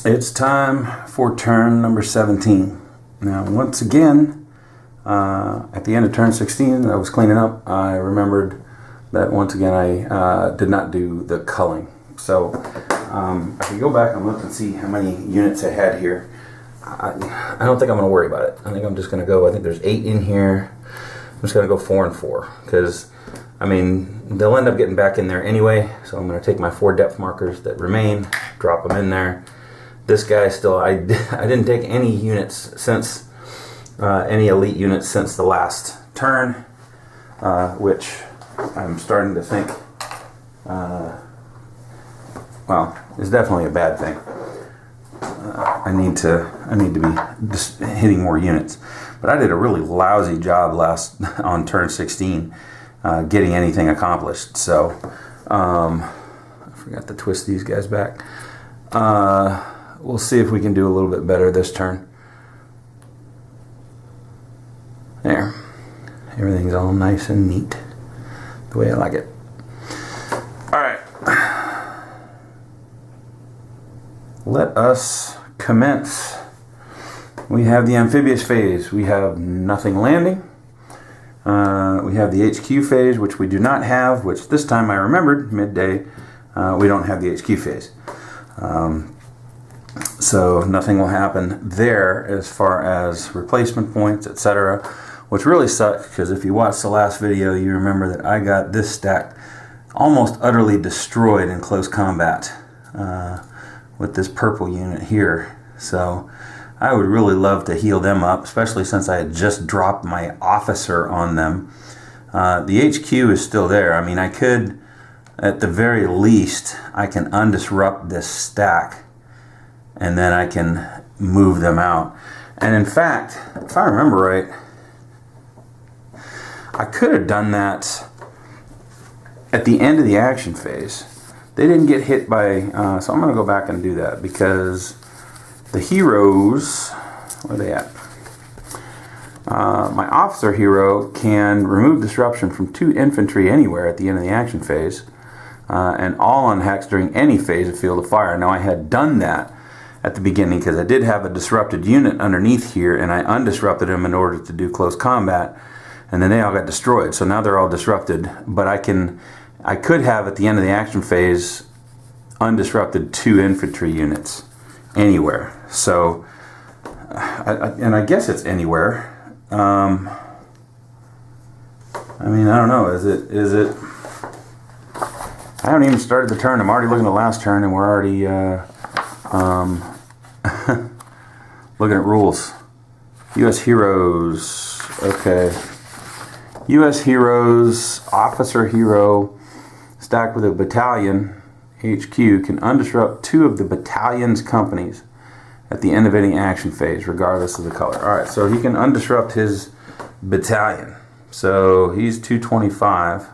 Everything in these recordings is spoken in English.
It's time for turn number 17. Now, once again, at the end of turn 16, I was cleaning up. I remembered that once again I did not do the culling. So I can go back and look and see how many units I had here. I don't think I'm going to worry about it. I think I'm just going to go, I think there's 8 in here. I'm just going to go 4 and 4 because, I mean, they'll end up getting back in there anyway. So I'm going to take my 4 depth markers that remain, drop them in there. This guy still, I didn't take any units since, any elite units since the last turn, which I'm starting to think, well, is definitely a bad thing. I need to be just hitting more units. But I did a really lousy job on turn 16, getting anything accomplished. So, I forgot to twist these guys back. We'll see if we can do a little bit better this turn. There. Everything's all nice and neat. The way I like it. Alright. Let us commence. We have the amphibious phase. We have nothing landing. We have the HQ phase, which we do not have, which this time I remembered, midday, we don't have the HQ phase. So nothing will happen there as far as replacement points, etc. Which really sucks, because if you watched the last video, you remember that I got this stack almost utterly destroyed in close combat with this purple unit here. So I would really love to heal them up, especially since I had just dropped my officer on them. The HQ is still there. I mean, I could, at the very least, I can undisrupt this stack and then I can move them out. And in fact, if I remember right, I could have done that at the end of the action phase. They didn't get hit by, so I'm going to go back and do that because the heroes, where are they at? My officer hero can remove disruption from 2 infantry anywhere at the end of the action phase, and all unhexed during any phase of field of fire. Now I had done that at the beginning because I did have a disrupted unit underneath here, and I undisrupted them in order to do close combat, and then they all got destroyed. So now they're all disrupted, but I could have at the end of the action phase undisrupted 2 infantry units anywhere. So, and I guess it's anywhere. I mean, I don't know. Is it? I haven't even started the turn. I'm already looking at the last turn, and we're already looking at rules. U.S. heroes. Okay. U.S. heroes, officer hero, stacked with a battalion, HQ, can undisrupt 2 of the battalion's companies at the end of any action phase, regardless of the color. Alright, so he can undisrupt his battalion. So he's 225.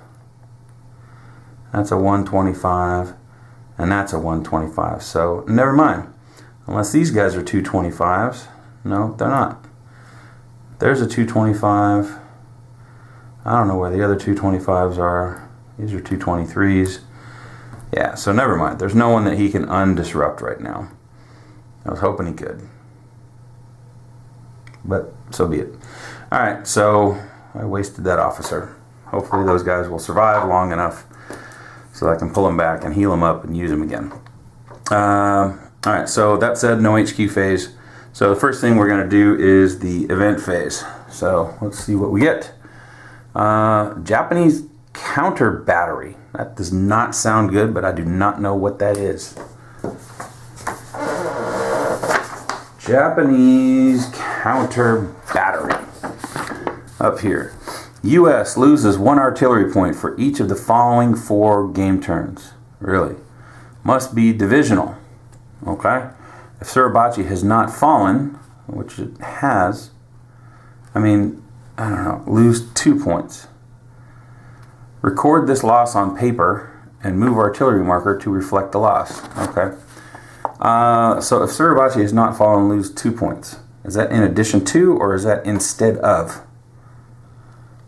That's a 125. And that's a 125. So never mind. Unless these guys are 225s. No, they're not. There's a 225. I don't know where the other 225s are. These are 223s. Yeah, so never mind. There's no one that he can undisrupt right now. I was hoping he could. But so be it. Alright, so I wasted that officer. Hopefully those guys will survive long enough so I can pull them back and heal them up and use them again. Alright, so that said, no HQ phase. So the first thing we're going to do is the event phase. So let's see what we get. Japanese counter battery. That does not sound good, but I do not know what that is. Japanese counter battery. Up here. U.S. loses 1 artillery point for each of the following 4 game turns. Really? Must be divisional. Okay? If Suribachi has not fallen, which it has, I mean, I don't know, lose 2 points. Record this loss on paper and move artillery marker to reflect the loss. Okay. So if Suribachi has not fallen, lose 2 points. Is that in addition to, or is that instead of?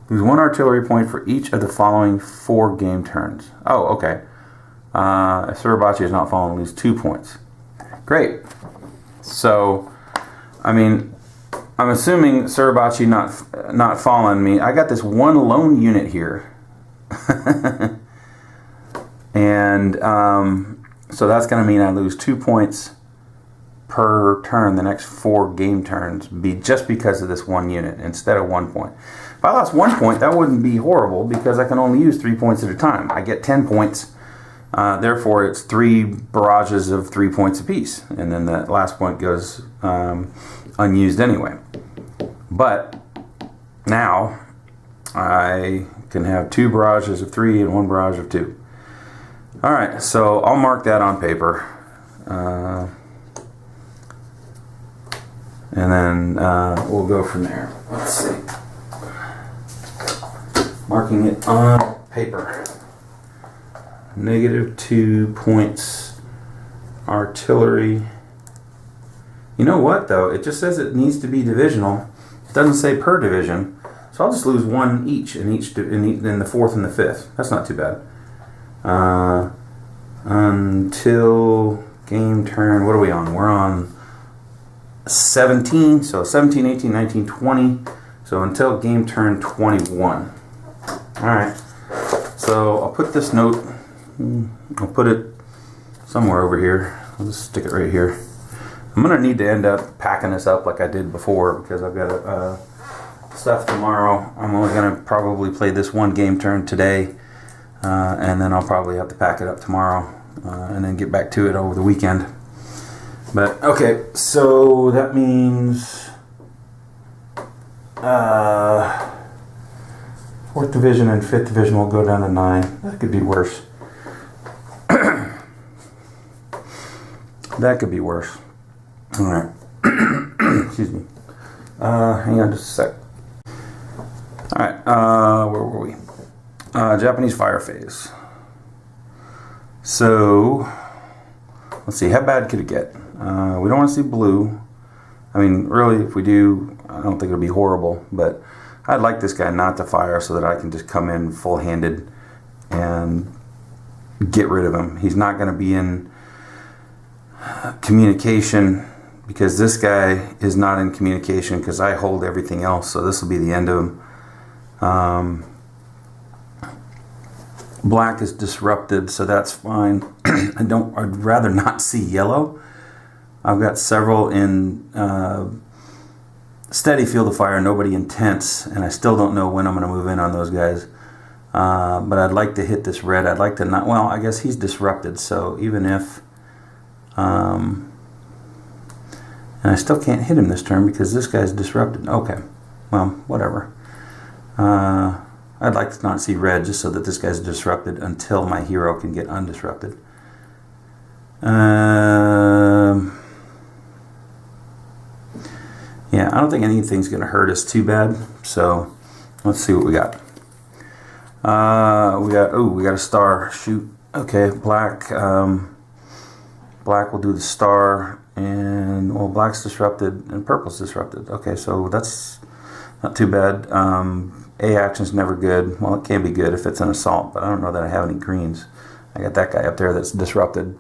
Lose 1 artillery point for each of the following 4 game turns. Oh, okay. If Suribachi has not fallen, lose 2 points. Great. So, I mean, I'm assuming Suribachi not following me. I got this one lone unit here. And so that's going to mean I lose 2 points per turn the next 4 game turns just because of this one unit instead of 1 point. If I lost 1 point, that wouldn't be horrible because I can only use 3 points at a time. I get 10 points. Therefore, it's 3 barrages of 3 points apiece. And then that last point goes unused anyway. But now I can have 2 barrages of 3 and 1 barrage of 2. Alright, so I'll mark that on paper. And then we'll go from there. Let's see. Marking it on paper. -2 points. Artillery. You know what though? It just says it needs to be divisional. It doesn't say per division. So I'll just lose 1 each in the 4th and the 5th. That's not too bad. Until game turn. What are we on? We're on 17. So 17, 18, 19, 20. So until game turn 21. Alright. So I'll put this note. I'll put it somewhere over here. I'll just stick it right here. I'm going to need to end up packing this up like I did before because I've got stuff tomorrow. I'm only going to probably play this 1 game turn today, and then I'll probably have to pack it up tomorrow and then get back to it over the weekend. But okay, so that means 4th division and 5th division will go down to 9. That could be worse. That could be worse. Alright. Excuse me. Hang on just a sec. Alright, where were we? Japanese fire phase. So, let's see, how bad could it get? We don't want to see blue. I mean, really, if we do, I don't think it'll be horrible, but I'd like this guy not to fire so that I can just come in full-handed and get rid of him. He's not going to be in communication because this guy is not in communication because I hold everything else, so this will be the end of him. Black is disrupted, so that's fine. I'd rather not see yellow. I've got several in steady field of fire, nobody intense, and I still don't know when I'm going to move in on those guys. But I'd like to hit this red. I'd like to not, well, I guess he's disrupted, so even if and I still can't hit him this turn because this guy's disrupted. Okay, well, whatever. I'd like to not see red just so that this guy's disrupted until my hero can get undisrupted. Yeah, I don't think anything's going to hurt us too bad. So let's see what we got. We got a star. Shoot. Okay, black. Black will do the star, and well, black's disrupted and purple's disrupted. Okay, so that's not too bad. A action's never good. Well, it can be good if it's an assault, but I don't know that I have any greens. I got that guy up there that's disrupted.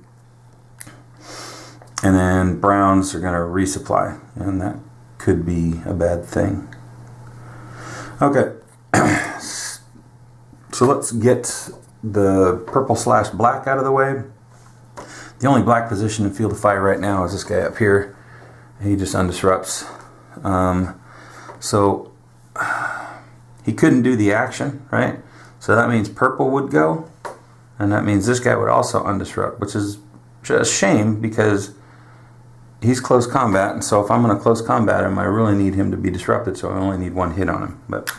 And then browns are going to resupply, and that could be a bad thing. Okay, so let's get the purple/black out of the way. The only black position in field of fire right now is this guy up here. He just undisrupts. So he couldn't do the action, right? So that means purple would go, and that means this guy would also undisrupt, which is a shame because he's close combat, and so if I'm going to close combat him, I really need him to be disrupted, so I only need 1 hit on him. But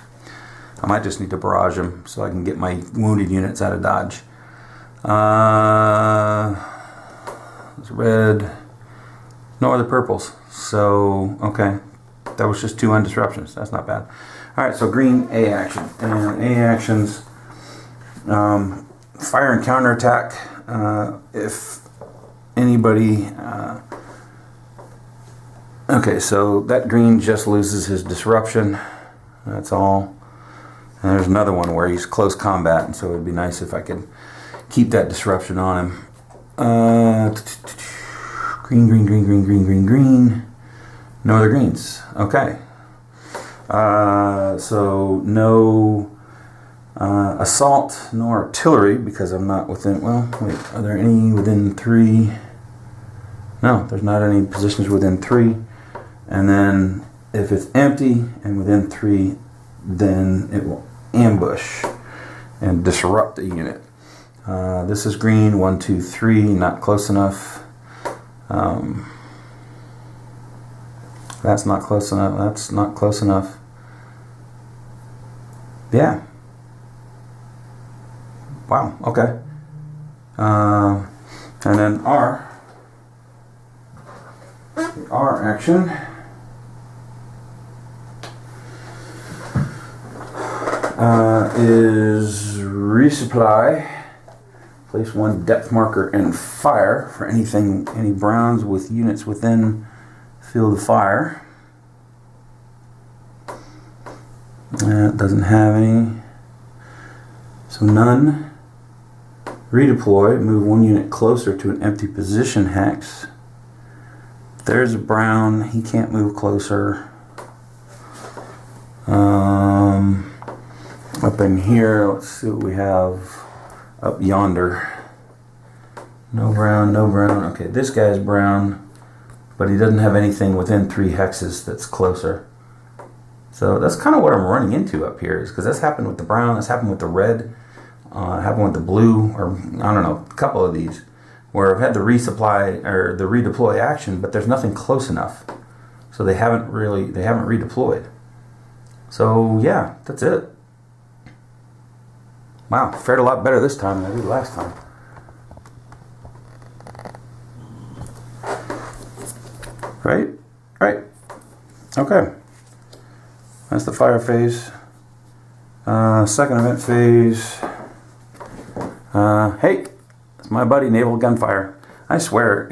I might just need to barrage him so I can get my wounded units out of dodge. It's red. No other purples. So, okay. That was just 2 undisruptions. That's not bad. Alright, so green A action. And A actions, fire and counterattack. If anybody... okay, so that green just loses his disruption. That's all. And there's another one where he's close combat, and so it would be nice if I could keep that disruption on him. Green, green, green, green, green, green, green. No other greens. Okay. So no assault nor artillery because I'm not within, well, wait, are there any within 3? No, there's not any positions within 3. And then if it's empty and within 3, then it will ambush and disrupt the unit. This is green, 1, 2, 3, not close enough. That's not close enough. That's not close enough. Yeah. Wow, okay. And then R. The R action. Is resupply. Place 1 depth marker and fire for any browns with units within field of fire. It doesn't have any. So none. Redeploy. Move 1 unit closer to an empty position hex. There's a brown. He can't move closer. Up in here, let's see what we have up yonder. No brown, no brown. Okay, this guy's brown, but he doesn't have anything within 3 hexes that's closer. So that's kind of what I'm running into up here, is because that's happened with the brown, that's happened with the red, happened with the blue, or I don't know, a couple of these, where I've had the resupply or the redeploy action, but there's nothing close enough. So they haven't redeployed. So yeah, that's it. Wow, fared a lot better this time than I did last time. Right? Right. Okay. That's the fire phase. Second event phase. Hey, it's my buddy Naval Gunfire. I swear,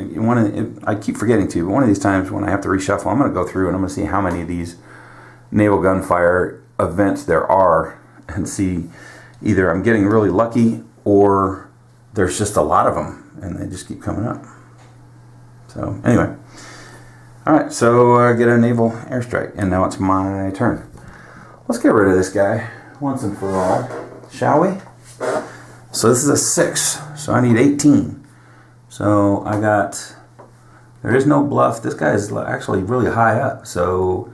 I keep forgetting to, but one of these times when I have to reshuffle, I'm going to go through and I'm going to see how many of these Naval Gunfire events there are and see either I'm getting really lucky or there's just a lot of them and they just keep coming up. So anyway, all right, so get a naval airstrike and now it's my turn. Let's get rid of this guy once and for all, shall we? So this is a 6, so I need 18. So I got, there is no bluff. This guy is actually really high up, so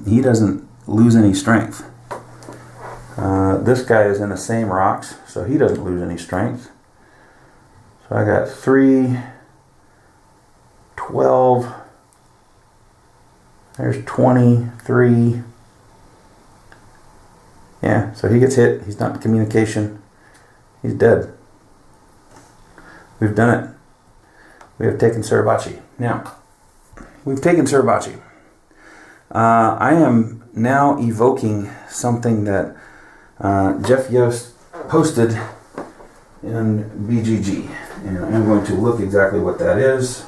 he doesn't lose any strength. This guy is in the same rocks, so he doesn't lose any strength. So I got 3, 12, there's 23. Yeah, so he gets hit. He's not in communication. He's dead. We've done it. We have taken Suribachi. Now, we've taken Suribachi. I am now evoking something that Jeff Yost posted in BGG, and I'm going to look exactly what that is.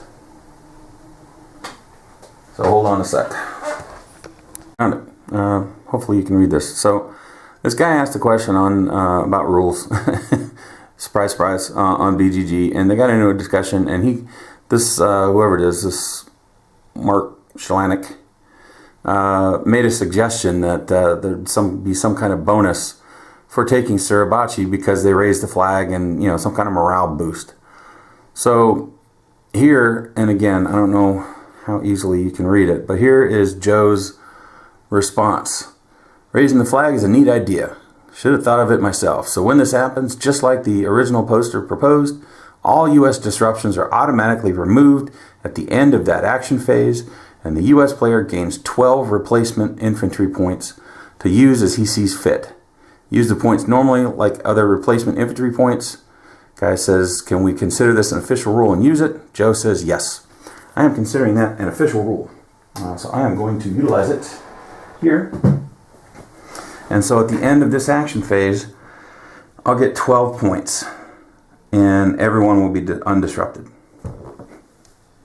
So hold on a sec. Found it. Hopefully you can read this. So this guy asked a question on about rules. Surprise, surprise, on BGG, and they got into a discussion, and whoever it is, this Mark Shalanik, made a suggestion that there'd be some kind of bonus for taking Suribachi because they raised the flag and, some kind of morale boost. So here, and again, I don't know how easily you can read it, but here is Joe's response. Raising the flag is a neat idea. Should have thought of it myself. So when this happens, just like the original poster proposed, all U.S. disruptions are automatically removed at the end of that action phase, and the U.S. player gains 12 replacement infantry points to use as he sees fit. Use the points normally like other replacement infantry points. Guy says, can we consider this an official rule and use it? Joe says, yes. I am considering that an official rule. So I am going to utilize it here. And so at the end of this action phase, I'll get 12 points. And everyone will be undisrupted.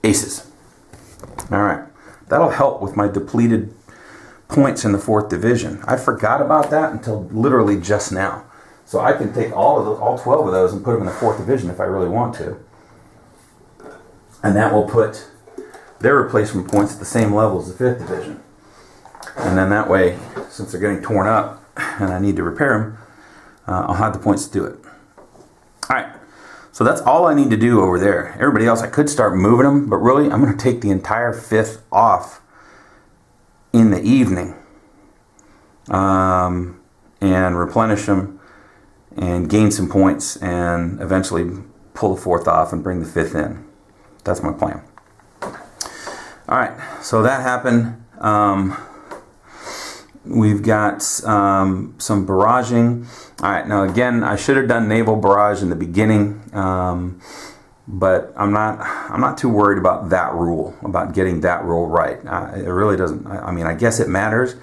Aces. All right. That'll help with my depleted points in the 4th Division. I forgot about that until literally just now. So I can take all 12 of those and put them in the 4th Division if I really want to. And that will put their replacement points at the same level as the 5th Division. And then that way, since they're getting torn up and I need to repair them, I'll have the points to do it. Alright, so that's all I need to do over there. Everybody else, I could start moving them, but really I'm going to take the entire 5th off in the evening and replenish them and gain some points and eventually pull the 4th off and bring the 5th in. That's my plan. Alright, so that happened. We've got some barraging. Alright, now again, I should have done naval barrage in the beginning, but I'm not too worried about that rule, about getting that rule right. It really doesn't. I mean, I guess it matters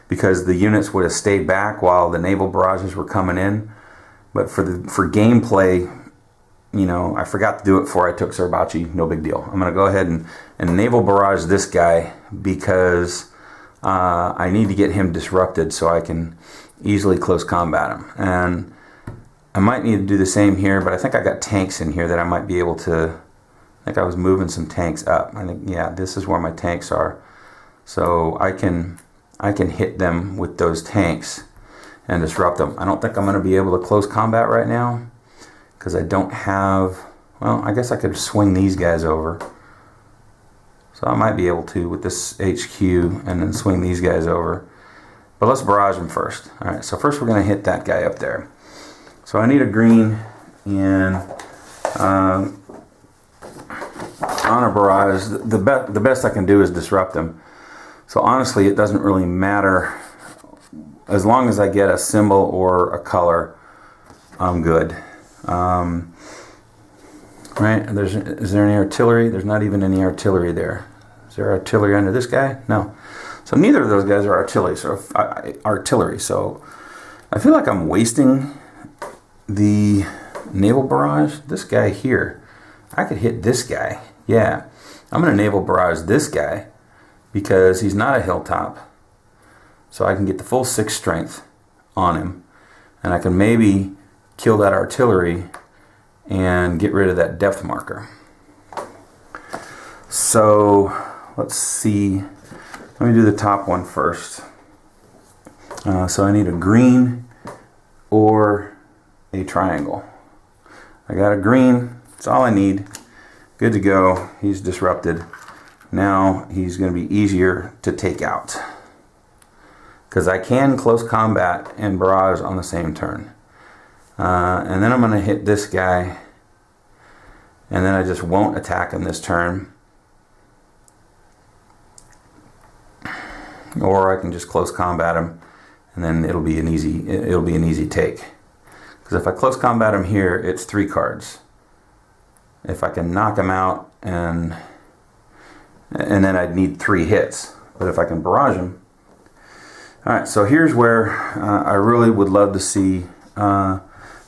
because the units would have stayed back while the naval barrages were coming in. But for gameplay, you know, I forgot to do it before I took Sarbachi. No big deal. I'm going to go ahead and naval barrage this guy because I need to get him disrupted so I can easily close combat him. And I might need to do the same here, but I think I got tanks in here that I might be able to. I think I was moving some tanks up. I think, yeah, this is where my tanks are. So I can hit them with those tanks and disrupt them. I don't think I'm going to be able to close combat right now because I don't have, well, I guess I could swing these guys over. So I might be able to with this HQ and then swing these guys over. But let's barrage them first. Alright, so first we're going to hit that guy up there. So I need a green and on a barrage, the best I can do is disrupt them. So honestly, it doesn't really matter. As long as I get a symbol or a color, I'm good. Right? Is there any artillery? There's not even any artillery there. Is there artillery under this guy? No. So neither of those guys are artillery. So I feel like I'm wasting the naval barrage. This guy here, I could hit this guy. Yeah, I'm going to naval barrage this guy because he's not a hilltop. So I can get the full 6 strength on him. And I can maybe kill that artillery and get rid of that depth marker. So let's see. Let me do the top one first. So I need a green or a triangle. I got a green. That's all I need. Good to go. He's disrupted. Now he's going to be easier to take out because I can close combat and barrage on the same turn. And then I'm going to hit this guy, and then I just won't attack him this turn. Or I can just close combat him, and then it'll be an easy take. Because if I close combat him here, it's 3 cards. If I can knock him out, and then I'd need 3 hits. But if I can barrage him. Alright, so here's where I really would love to see.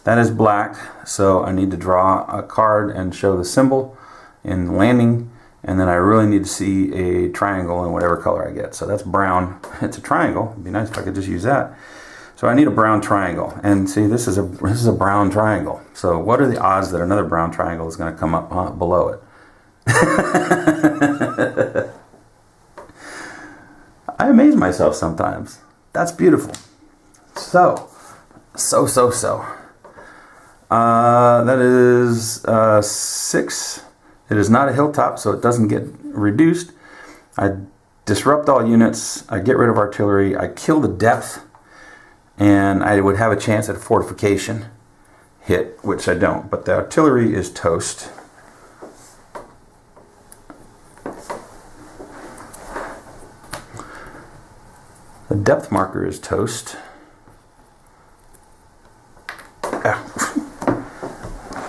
That is black, so I need to draw a card and show the symbol in landing, and then I really need to see a triangle in whatever color I get. So that's brown. It's a triangle. It'd be nice if I could just use that. So I need a brown triangle, and see, this is a brown triangle. So what are the odds that another brown triangle is going to come up below it? I amaze myself sometimes. That's beautiful. So. That is 6. It is not a hilltop, so it doesn't get reduced. I disrupt all units. I get rid of artillery. I kill the depth, and I would have a chance at a fortification hit, which I don't. But the artillery is toast. The depth marker is toast.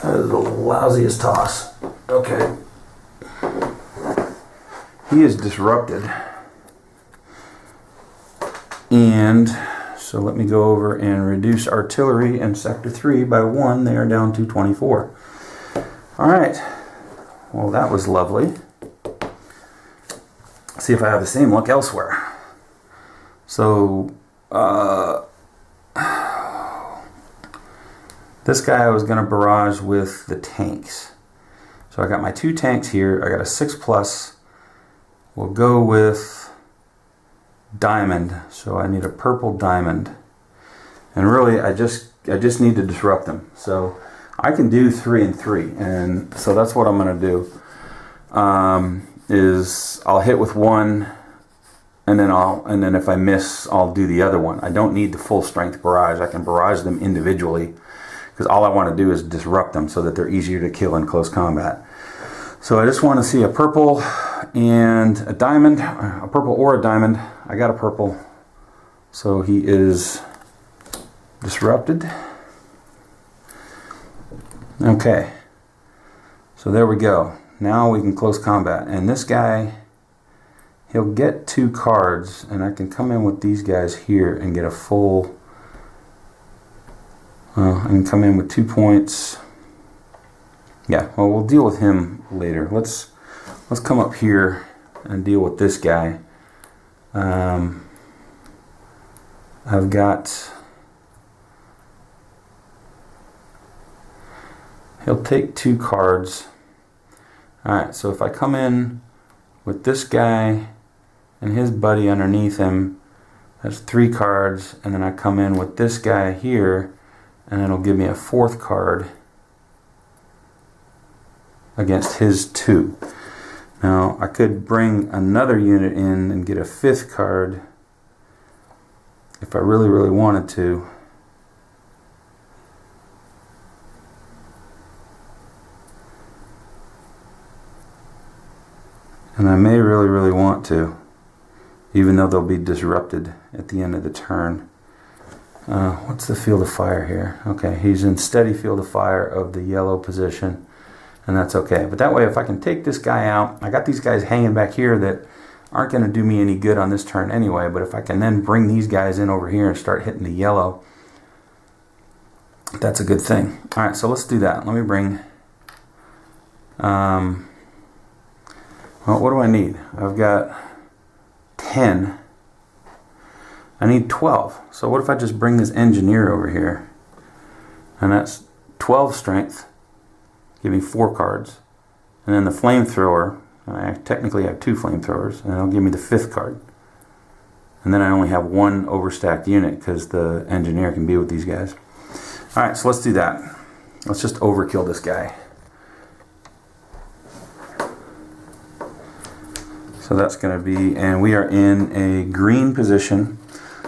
That is the lousiest toss. Okay. He is disrupted. And so let me go over and reduce artillery in Sector 3 by 1. They are down to 24. Alright. Well, that was lovely. Let's see if I have the same luck elsewhere. So, this guy I was going to barrage with the tanks. So I got my 2 tanks here. I got a 6+. We'll go with diamond. So I need a purple diamond. And really, I just need to disrupt them. So I can do 3 and 3, and so that's what I'm going to do. Is I'll hit with one, and then if I miss, I'll do the other one. I don't need the full strength barrage. I can barrage them individually, because all I want to do is disrupt them so that they're easier to kill in close combat. So I just want to see a purple and a diamond, a purple or a diamond. I got a purple, so he is disrupted. Okay, so there we go. Now we can close combat, and this guy, he'll get 2 cards, and I can come in with these guys here and get a full. I can come in with 2 points. Yeah, well, we'll deal with him later. Let's come up here and deal with this guy. I've got. He'll take 2 cards. Alright, so if I come in with this guy and his buddy underneath him, that's 3 cards, and then I come in with this guy here, and it'll give me a 4th card against his 2. Now, I could bring another unit in and get a 5th card if I really, really wanted to. And I may really, really want to, even though they'll be disrupted at the end of the turn. What's the field of fire here? Okay, he's in steady field of fire of the yellow position, and that's okay. But that way, if I can take this guy out, I got these guys hanging back here that aren't going to do me any good on this turn anyway, but if I can then bring these guys in over here and start hitting the yellow, that's a good thing. Alright, so let's do that. Let me bring... well, what do I need? I've got 10. I need 12. So what if I just bring this engineer over here? And that's 12 strength. Give me 4 cards. And then the flamethrower, I technically have 2 flamethrowers, and it'll give me the 5th card. And then I only have 1 overstacked unit because the engineer can be with these guys. Alright, so let's do that. Let's just overkill this guy. So that's going to be, and we are in a green position.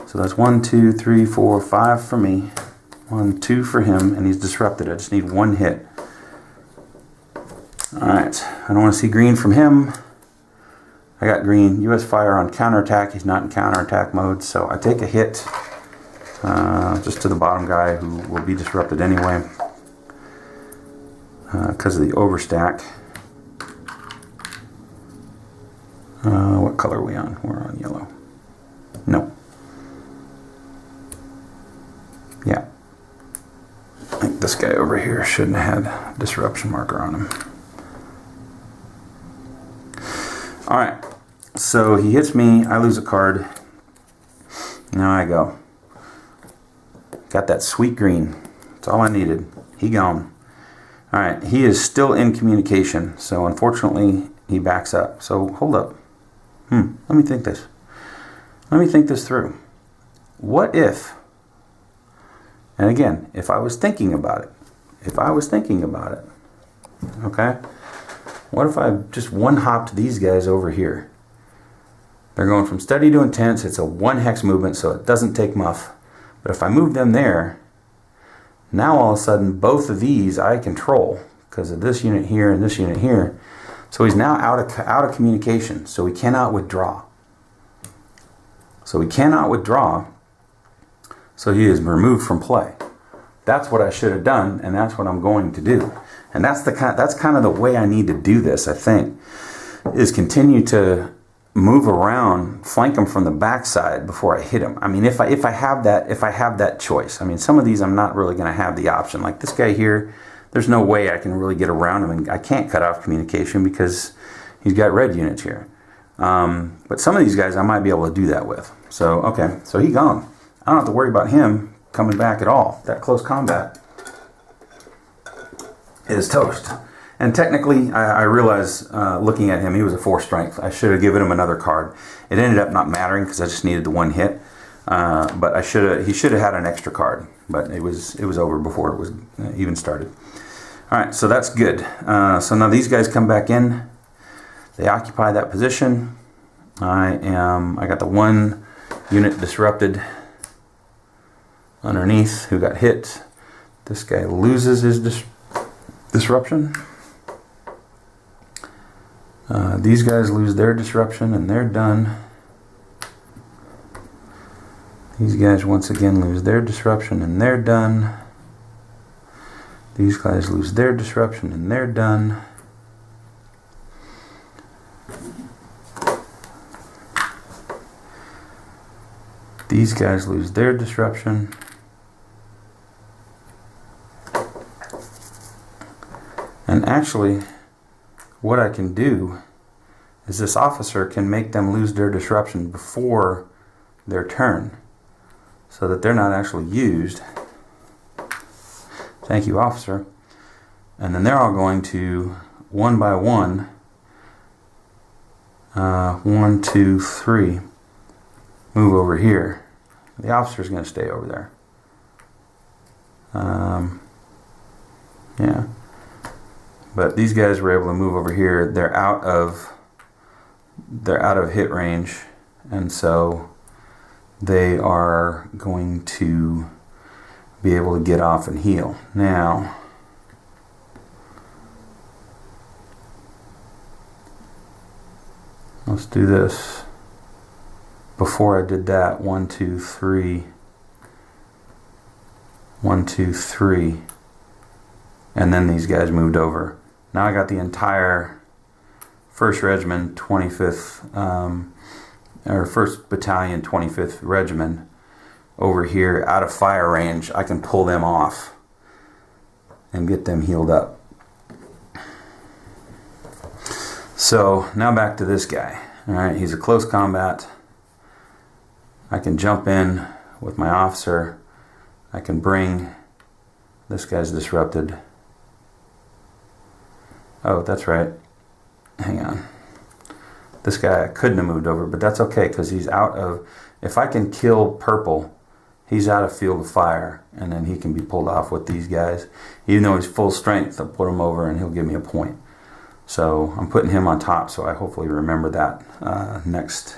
So that's 1, 2, 3, 4, 5 for me. 1, 2 for him, and he's disrupted. I just need 1 hit. Alright, I don't want to see green from him. I got green. US fire on counterattack. He's not in counterattack mode, so I take a hit just to the bottom guy who will be disrupted anyway because of the overstack. What color are we on? We're on yellow. No. Yeah. I think this guy over here shouldn't have had a disruption marker on him. Alright. So he hits me. I lose a card. Now I go. Got that sweet green. That's all I needed. He gone. Alright. He is still in communication. So unfortunately, he backs up. So hold up. Let me think this. Let me think this through. What if, and again, if I was thinking about it, okay, what if I just one-hopped these guys over here? They're going from steady to intense. It's a 1 hex movement, so it doesn't take muff. But if I move them there, now all of a sudden both of these I control because of this unit here and this unit here. So he's now out of communication, so he cannot withdraw. So he is removed from play. That's what I should have done, and that's what I'm going to do. And that's kind of the way I need to do this, I think, is continue to move around, flank him from the backside before I hit him. I mean, if I have that choice. I mean, some of these I'm not really going to have the option. Like this guy here, there's no way I can really get around him, and I can't cut off communication because he's got red units here. But some of these guys I might be able to do that with. So, okay, so he gone. I don't have to worry about him coming back at all. That close combat is toast. And technically, I realize looking at him, he was a 4 strength. I should have given him another card. It ended up not mattering because I just needed the 1 hit. But he should have had an extra card. But it was over before it was even started. All right, so that's good. So now these guys come back in. They occupy that position. I got the 1 unit disrupted underneath who got hit. This guy loses his disruption. These guys lose their disruption and they're done. These guys once again lose their disruption and they're done. These guys lose their disruption and they're done. These guys lose their disruption. And actually, what I can do is this officer can make them lose their disruption before their turn, so that they're not actually used. Thank you, officer. And then they're all going to, one by one, 1, 2, 3, move over here. The officer's going to stay over there. Yeah. But these guys were able to move over here. They're out of hit range, and so they are going to be able to get off and heal. Now, let's do this. Before I did that, 1, 2, 3, 1, 2, 3, and then these guys moved over. Now I got the entire 1st Regiment, 25th, or 1st Battalion, 25th Regiment over here out of fire range. I can pull them off and get them healed up. So now back to this guy. All right, he's a close combat. I can jump in with my officer. I can bring, this guy's disrupted. Oh, that's right. Hang on. This guy I couldn't have moved over, but that's okay because he's out of, if I can kill purple, he's out of field of fire, and then he can be pulled off with these guys. Even though he's full strength, I'll put him over and he'll give me a point. So I'm putting him on top, so I hopefully remember that next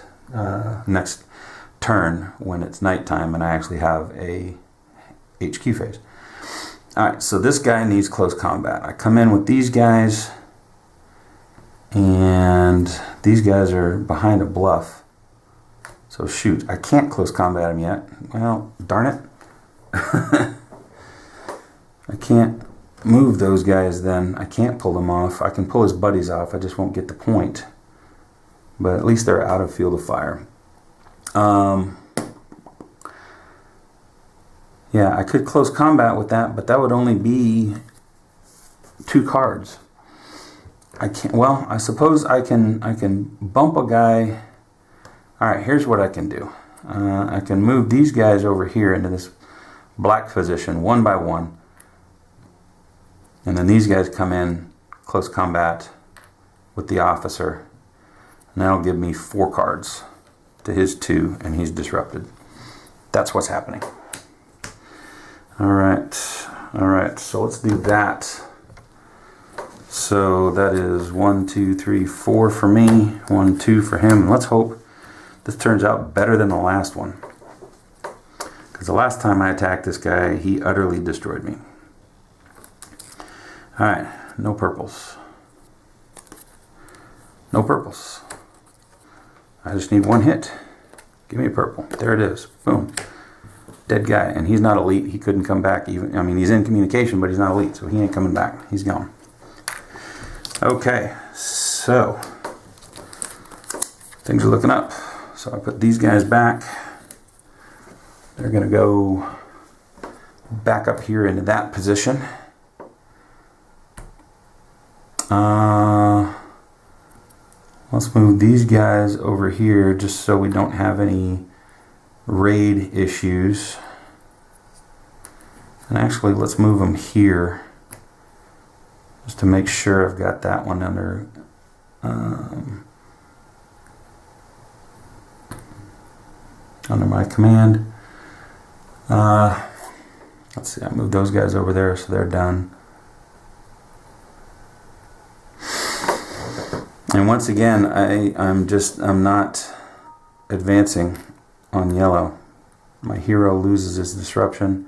turn when it's nighttime and I actually have a HQ phase. Alright, so this guy needs close combat. I come in with these guys, and these guys are behind a bluff. So shoot, I can't close combat him yet. Well, darn it. I can't move those guys then. I can't pull them off. I can pull his buddies off, I just won't get the point. But at least they're out of field of fire. Yeah, I could close combat with that, but that would only be 2 cards. I can't. Well, I suppose I can bump a guy. All right, here's what I can do. I can move these guys over here into this black position, 1 by 1, and then these guys come in close combat with the officer, and that'll give me 4 cards to his 2, and he's disrupted. That's what's happening. All right, so let's do that. So that is 1, 2, 3, 4 for me, 1, 2 for him. And let's hope this turns out better than the last one. Because the last time I attacked this guy, he utterly destroyed me. All right, no purples. No purples. I just need 1 hit. Give me a purple. There it is. Boom. Dead guy, and he's not elite. He couldn't come back even. I mean, he's in communication, but he's not elite, so he ain't coming back. He's gone. Okay, so things are looking up. So I put these guys back. They're going to go back up here into that position. Let's move these guys over here just so we don't have any raid issues. And actually, let's move them here just to make sure I've got that one under under my command. Let's see, I moved those guys over there so they're done. And once again, I'm not advancing on yellow. My hero loses his disruption.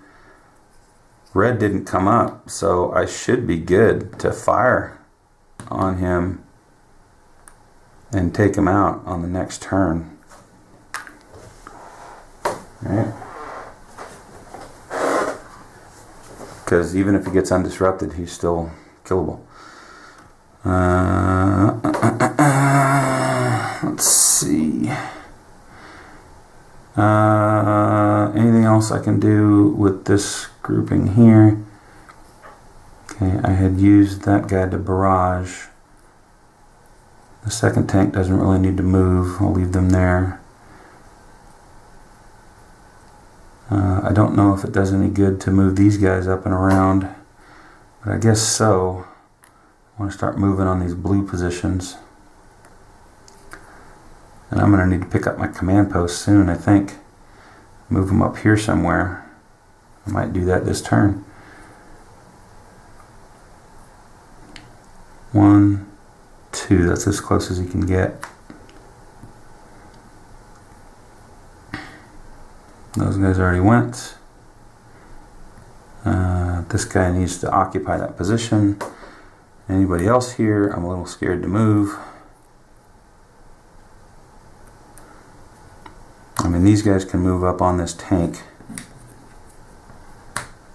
Red didn't come up, so I should be good to fire on him and take him out on the next turn. Right? Because even if he gets undisrupted, he's still killable. Let's see. Anything else I can do with this grouping here? Okay, I had used that guy to barrage. The second tank doesn't really need to move. I'll leave them there. I don't know if it does any good to move these guys up and around, but I guess so. I want to start moving on these blue positions. And I'm going to need to pick up my command post soon, I think. Move them up here somewhere. I might do that this turn. 1, 2, that's as close as you can get. Those guys already went. This guy needs to occupy that position. Anybody else here? I'm a little scared to move. I mean, these guys can move up on this tank.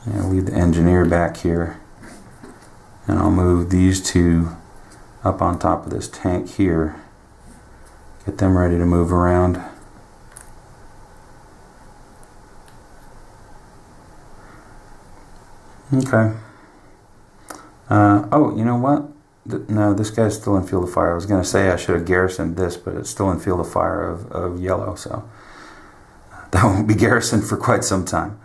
And leave the engineer back here. And I'll move these two up on top of this tank here. Get them ready to move around. Okay. Oh, you know what? No, this guy's still in field of fire. I was going to say I should have garrisoned this, but it's still in field of fire of yellow, so that won't be garrisoned for quite some time.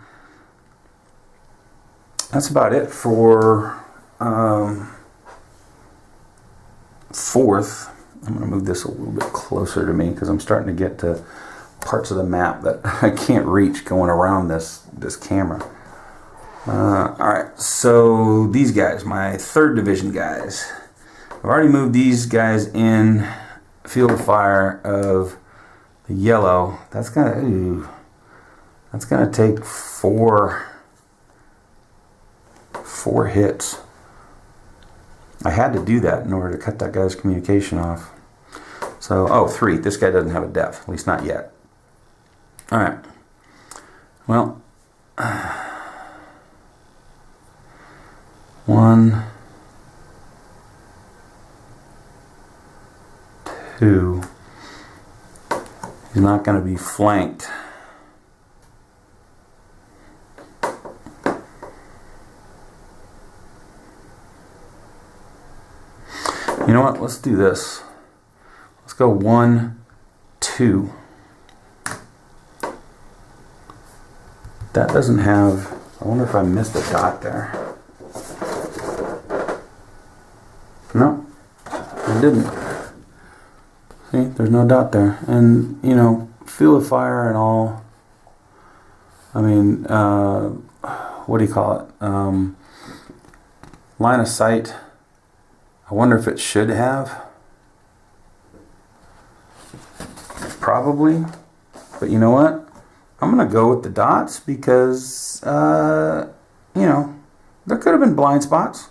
That's about it for fourth. I'm going to move this a little bit closer to me because I'm starting to get to parts of the map that I can't reach going around this camera. Alright, so these guys, my 3rd division guys. I've already moved these guys in field of fire of the yellow. That's gonna take four hits. I had to do that in order to cut that guy's communication off. So, 3. This guy doesn't have a depth, at least not yet. Alright. Well, 1, 2. He's not going to be flanked. You know what? Let's do this. Let's go 1, 2. That doesn't have... I wonder if I missed a dot there. No, I didn't. See, there's no dot there. And, you know, field of fire and all. I mean, what do you call it? Line of sight. I wonder if it should have. Probably. But you know what? I'm going to go with the dots because, you know, there could have been blind spots.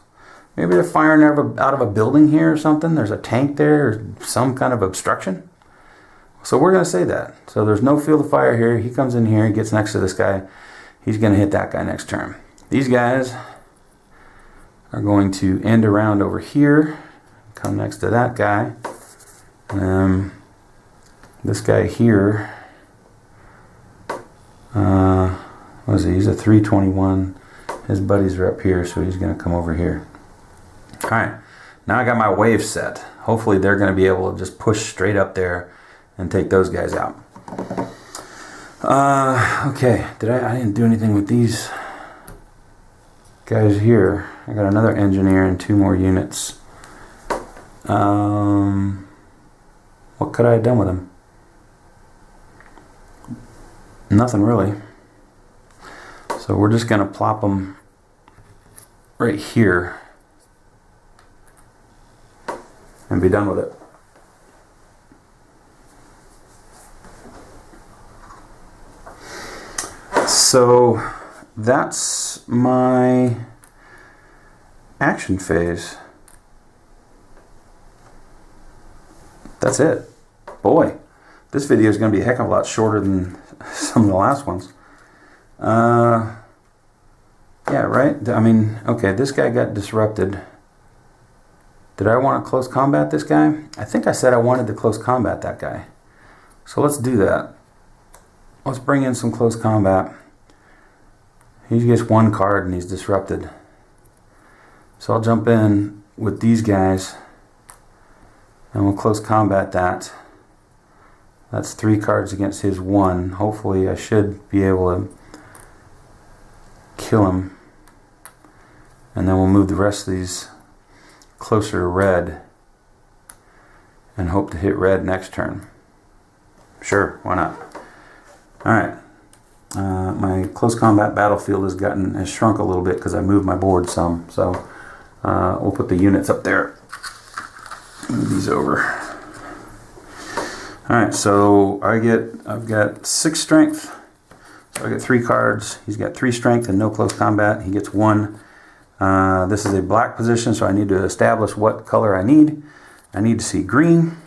Maybe they're firing out of a building here or something. There's a tank there or some kind of obstruction. So we're going to say that. So there's no field of fire here. He comes in here, he gets next to this guy. He's going to hit that guy next turn. These guys are going to end around over here, come next to that guy. This guy here, what is he? He's a 321. His buddies are up here, so he's going to come over here. Alright, now I got my wave set. Hopefully they're going to be able to just push straight up there and take those guys out. Okay, I didn't do anything with these guys here. I got another engineer and 2 more units. What could I have done with them? Nothing really. So we're just going to plop them right here and be done with it. So that's my action phase. That's it. Boy, this video is going to be a heck of a lot shorter than some of the last ones. Yeah, right? I mean, okay, this guy got disrupted. Did I want to close combat this guy? I think I said I wanted to close combat that guy. So let's do that. Let's bring in some close combat. He gets 1 card and he's disrupted. So I'll jump in with these guys and we'll close combat that. That's 3 cards against his 1. Hopefully I should be able to kill him. And then we'll move the rest of these closer to red and hope to hit red next turn. Sure, why not? Alright. My close combat battlefield has shrunk a little bit because I moved my board some. So we'll put the units up there. Move these over. Alright, so I've got 6 strength. So I get 3 cards. He's got 3 strength and no close combat. He gets 1. This is a black position, so I need to establish what color I need. I need to see green.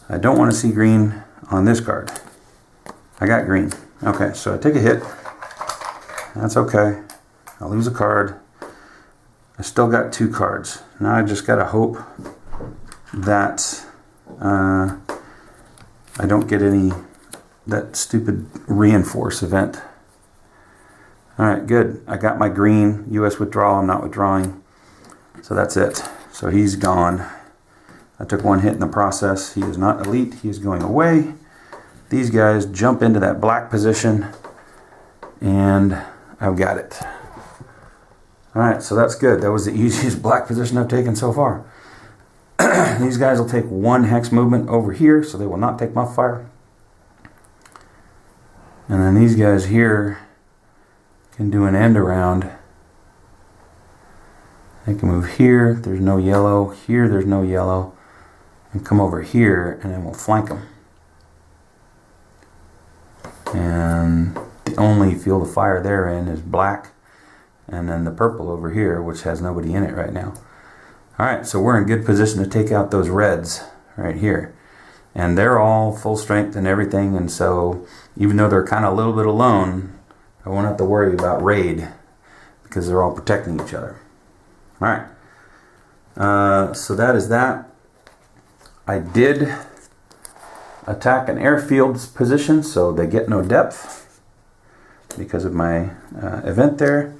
I don't want to see green on this card. I got green. Okay, so I take a hit. That's okay. I'll lose a card. I still got 2 cards. Now I just got to hope that I don't get that stupid reinforce event. Alright, good. I got my green. US withdrawal. I'm not withdrawing. So that's it. So he's gone. I took 1 hit in the process. He is not elite. He is going away. These guys jump into that black position. And I've got it. Alright, so that's good. That was the easiest black position I've taken so far. These guys will take 1 hex movement over here, so they will not take muff fire. And then these guys here can do an end around. They can move here, there's no yellow. Here, there's no yellow. And come over here, and then we'll flank them. And the only field of fire they're in is black. And then the purple over here, which has nobody in it right now. Alright, so we're in good position to take out those reds right here. And they're all full strength and everything, and so even though they're kind of a little bit alone, I won't have to worry about raid because they're all protecting each other. Alright, so that is that. I did attack an airfield's position, so they get no depth because of my event there.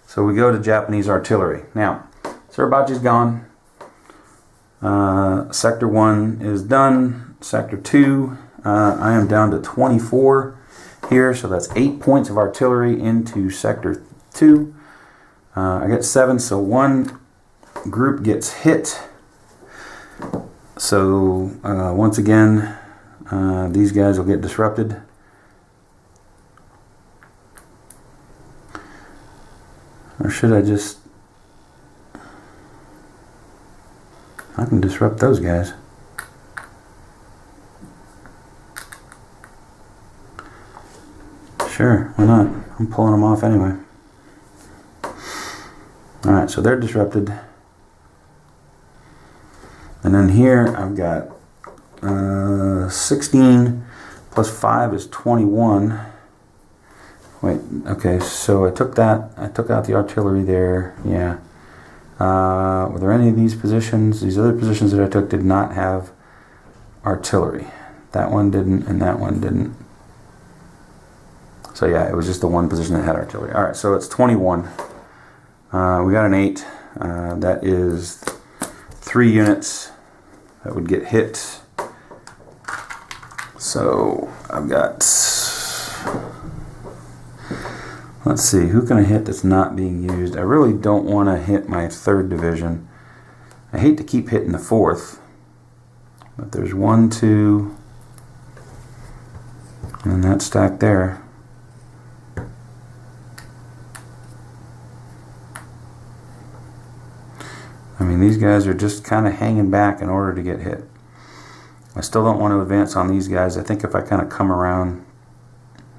So we go to Japanese artillery. Now, Suribachi's gone. Sector 1 is done. Sector 2, I am down to 24 here, so that's 8 points of artillery into Sector 2. I get 7, so 1 group gets hit. So once again, these guys will get disrupted. Or should I just... I can disrupt those guys. Sure, why not? I'm pulling them off anyway. Alright, so they're disrupted. And then here I've got 16 plus 5 is 21. Wait, okay, so I took out the artillery there, yeah. Were there any of these positions? These other positions that I took did not have artillery. That one didn't, and that one didn't. So yeah, it was just the one position that had artillery. Alright, so it's 21. We got an 8. That is 3 units that would get hit. So I've got... Let's see, who can I hit that's not being used? I really don't want to hit my 3rd division. I hate to keep hitting the 4th. But there's 1, 2, and that stack there. I mean, these guys are just kind of hanging back in order to get hit. I still don't want to advance on these guys. I think if I kind of come around,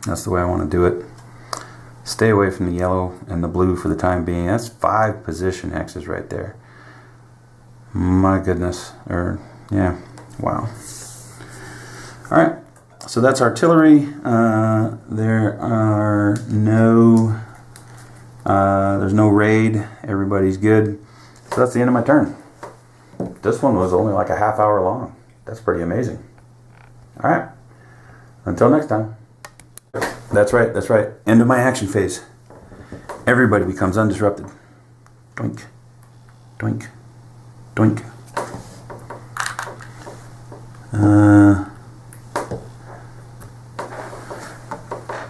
that's the way I want to do it. Stay away from the yellow and the blue for the time being. That's 5 position X's right there. My goodness. Yeah. Wow. Alright. So that's artillery. There are no... there's no raid. Everybody's good. So that's the end of my turn. This one was only like a half hour long. That's pretty amazing. Alright. Until next time. That's right, that's right. End of my action phase. Everybody becomes undisrupted. Doink. Doink. Doink.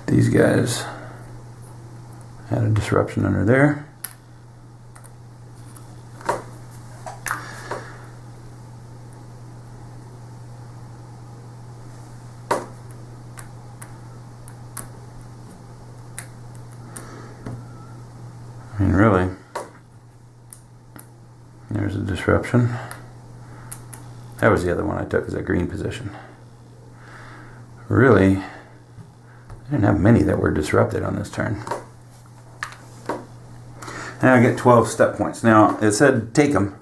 These guys had a disruption under there. I mean, really, there's a disruption. That was the other one I took as a green position. Really, I didn't have many that were disrupted on this turn. And I get 12 step points. Now, it said take them.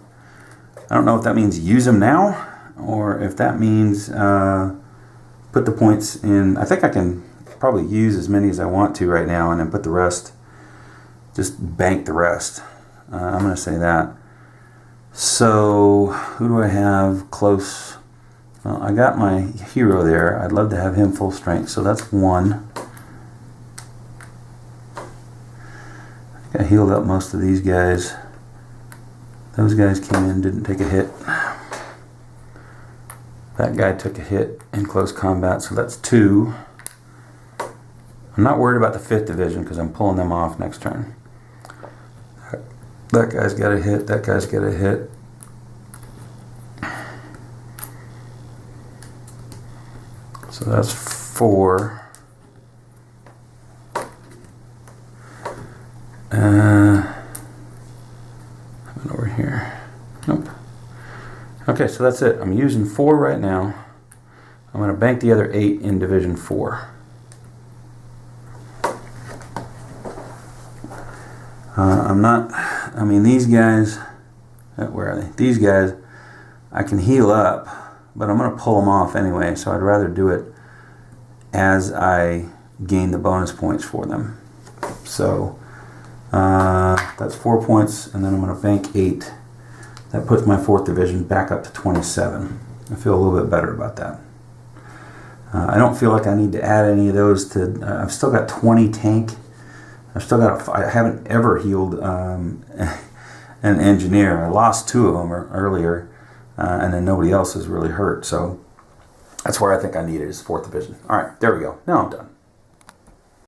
I don't know if that means use them now, or if that means put the points in. I think I can probably use as many as I want to right now and then put the rest, just bank the rest. I'm going to say that. So, who do I have close? Well, I got my hero there. I'd love to have him full strength, so that's 1. I healed up most of these guys. Those guys came in, didn't take a hit. That guy took a hit in close combat, so that's 2. I'm not worried about the 5th division because I'm pulling them off next turn. That guy's got a hit, that guy's got a hit. So that's 4. Over here. Nope. Okay, so that's it. I'm using 4 right now. I'm going to bank the other 8 in Division 4. I mean, these guys, where are they? These guys, I can heal up, but I'm going to pull them off anyway, so I'd rather do it as I gain the bonus points for them. So, that's 4 points, and then I'm going to bank 8. That puts my 4th division back up to 27. I feel a little bit better about that. I don't feel like I need to add any of those to... I've still got 20 tank. I haven't ever healed an engineer. I lost 2 of them earlier, and then nobody else is really hurt. So that's where I think I need it, is 4th division. All right, there we go. Now I'm done.